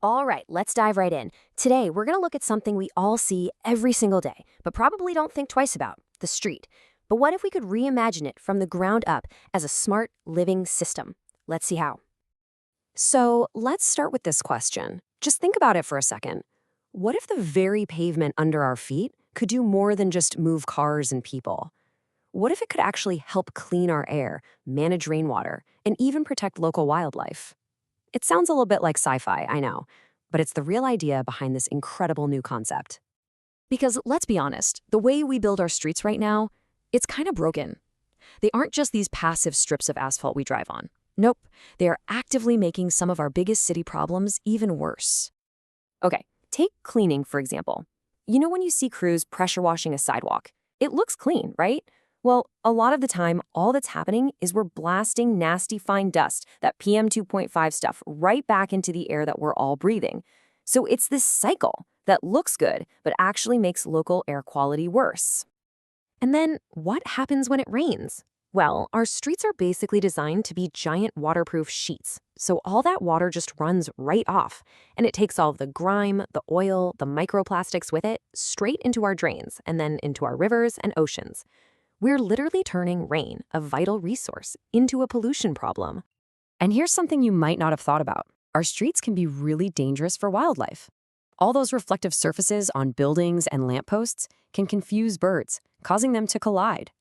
All right, let's dive right in. Today, we're going to look at something we all see every single day, but probably don't think twice about the street. But what if we could reimagine it from the ground up as a smart, living system? Let's see how. So, let's start with this question. Just think about it for a second. What if the very pavement under our feet could do more than just move cars and people? What if it could actually help clean our air, manage rainwater, and even protect local wildlife? It sounds a little bit like sci fi, I know, but it's the real idea behind this incredible new concept. Because let's be honest, the way we build our streets right now, it's kind of broken. They aren't just these passive strips of asphalt we drive on. Nope, they are actively making some of our biggest city problems even worse. Okay, take cleaning, for example. You know when you see crews pressure washing a sidewalk? It looks clean, right? Well, a lot of the time, all that's happening is we're blasting nasty fine dust, that PM 2.5 stuff, right back into the air that we're all breathing. So it's this cycle that looks good, but actually makes local air quality worse. And then, what happens when it rains? Well, our streets are basically designed to be giant waterproof sheets, so all that water just runs right off, and it takes all of the grime, the oil, the microplastics with it, straight into our drains, and then into our rivers and oceans. We're literally turning rain, a vital resource, into a pollution problem. And here's something you might not have thought about. Our streets can be really dangerous for wildlife. All those reflective surfaces on buildings and lampposts can confuse birds, causing them to collide.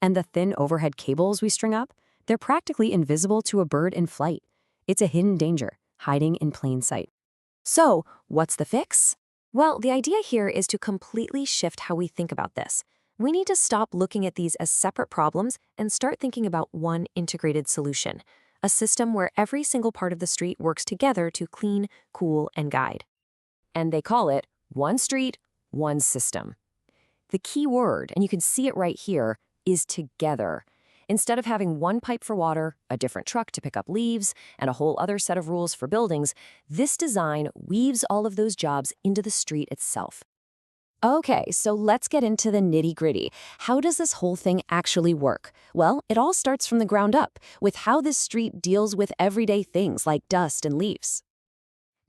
And the thin overhead cables we string up, they're practically invisible to a bird in flight. It's a hidden danger, hiding in plain sight. So, what's the fix? Well, the idea here is to completely shift how we think about this. We need to stop looking at these as separate problems and start thinking about one integrated solution, a system where every single part of the street works together to clean, cool, and guide. And they call it one street, one system. The key word, and you can see it right here, is together. Instead of having one pipe for water, a different truck to pick up leaves, and a whole other set of rules for buildings, this design weaves all of those jobs into the street itself. Okay, so let's get into the nitty-gritty. How does this whole thing actually work? Well, it all starts from the ground up, with how this street deals with everyday things like dust and leaves.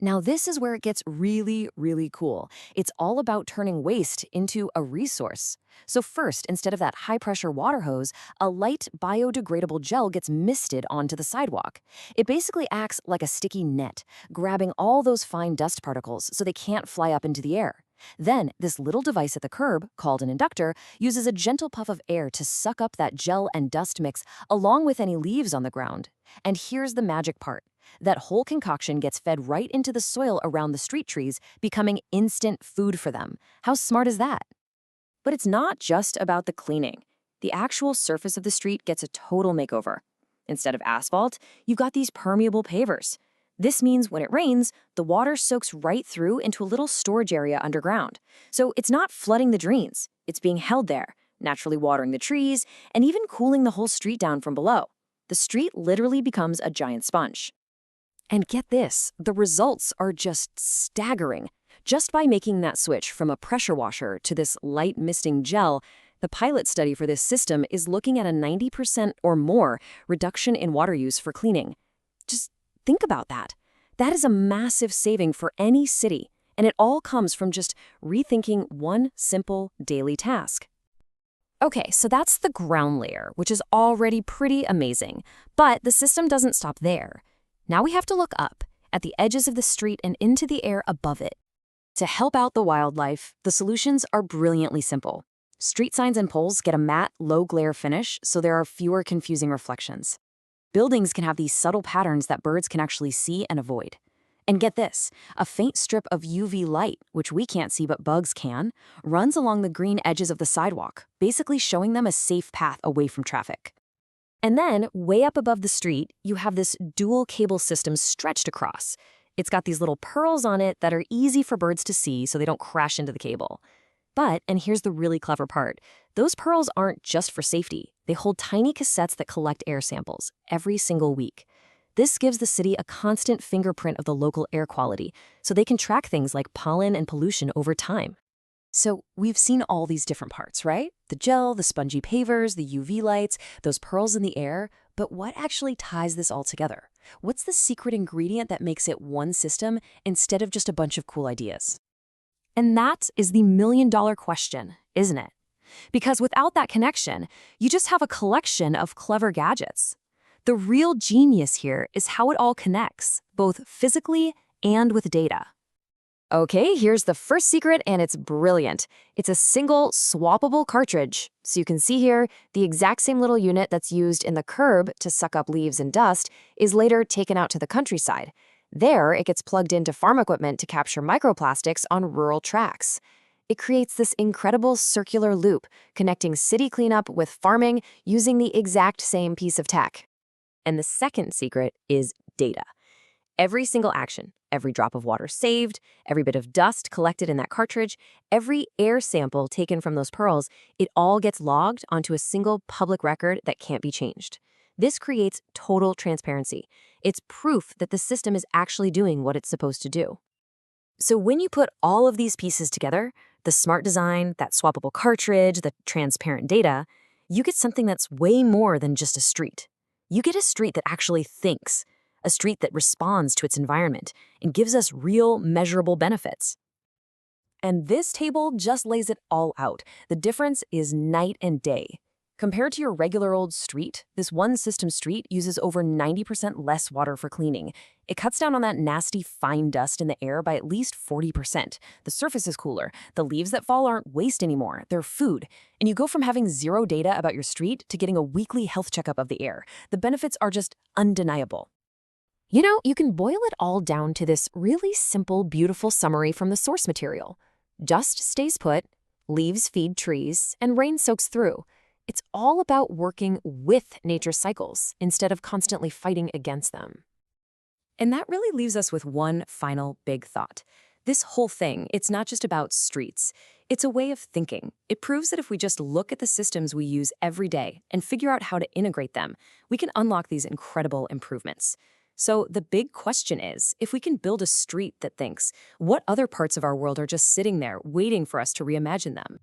Now, this is where it gets really, really cool. It's all about turning waste into a resource. So first, instead of that high-pressure water hose, a light biodegradable gel gets misted onto the sidewalk. It basically acts like a sticky net, grabbing all those fine dust particles so they can't fly up into the air. Then, this little device at the curb, called an inductor, uses a gentle puff of air to suck up that gel and dust mix along with any leaves on the ground. And here's the magic part. That whole concoction gets fed right into the soil around the street trees, becoming instant food for them. How smart is that? But it's not just about the cleaning. The actual surface of the street gets a total makeover. Instead of asphalt, you've got these permeable pavers. This means when it rains, the water soaks right through into a little storage area underground. So it's not flooding the drains. It's being held there, naturally watering the trees, and even cooling the whole street down from below. The street literally becomes a giant sponge. And get this, the results are just staggering. Just by making that switch from a pressure washer to this light misting gel, the pilot study for this system is looking at a 90% or more reduction in water use for cleaning. Just think about that. That is a massive saving for any city, and it all comes from just rethinking one simple daily task. Okay, so that's the ground layer, which is already pretty amazing. But the system doesn't stop there. Now we have to look up, at the edges of the street and into the air above it. To help out the wildlife, the solutions are brilliantly simple. Street signs and poles get a matte, low-glare finish, so there are fewer confusing reflections. Buildings can have these subtle patterns that birds can actually see and avoid. And get this, a faint strip of UV light, which we can't see but bugs can, runs along the green edges of the sidewalk, basically showing them a safe path away from traffic. And then, way up above the street, you have this dual cable system stretched across. It's got these little pearls on it that are easy for birds to see so they don't crash into the cable. But, and here's the really clever part, those pearls aren't just for safety. They hold tiny cassettes that collect air samples every single week. This gives the city a constant fingerprint of the local air quality, so they can track things like pollen and pollution over time. So we've seen all these different parts, right? The gel, the spongy pavers, the UV lights, those pearls in the air. But what actually ties this all together? What's the secret ingredient that makes it one system instead of just a bunch of cool ideas? And that is the million-dollar question, isn't it? Because without that connection, you just have a collection of clever gadgets. The real genius here is how it all connects, both physically and with data. Okay, here's the first secret, and it's brilliant. It's a single swappable cartridge. So you can see here, the exact same little unit that's used in the curb to suck up leaves and dust is later taken out to the countryside. There, it gets plugged into farm equipment to capture microplastics on rural tracks. It creates this incredible circular loop, connecting city cleanup with farming using the exact same piece of tech. And the second secret is data. Every single action, every drop of water saved, every bit of dust collected in that cartridge, every air sample taken from those pearls, it all gets logged onto a single public record that can't be changed. This creates total transparency. It's proof that the system is actually doing what it's supposed to do. So when you put all of these pieces together, the smart design, that swappable cartridge, the transparent data, you get something that's way more than just a street. You get a street that actually thinks, a street that responds to its environment and gives us real, measurable benefits. And this table just lays it all out. The difference is night and day. Compared to your regular old street, this one system street uses over 90% less water for cleaning. It cuts down on that nasty fine dust in the air by at least 40%. The surface is cooler. The leaves that fall aren't waste anymore. They're food. And you go from having zero data about your street to getting a weekly health checkup of the air. The benefits are just undeniable. You know, you can boil it all down to this really simple, beautiful summary from the source material. Dust stays put, leaves feed trees, and rain soaks through. It's all about working with nature's cycles instead of constantly fighting against them. And that really leaves us with one final big thought. This whole thing, it's not just about streets. It's a way of thinking. It proves that if we just look at the systems we use every day and figure out how to integrate them, we can unlock these incredible improvements. So the big question is, if we can build a street that thinks, what other parts of our world are just sitting there waiting for us to reimagine them?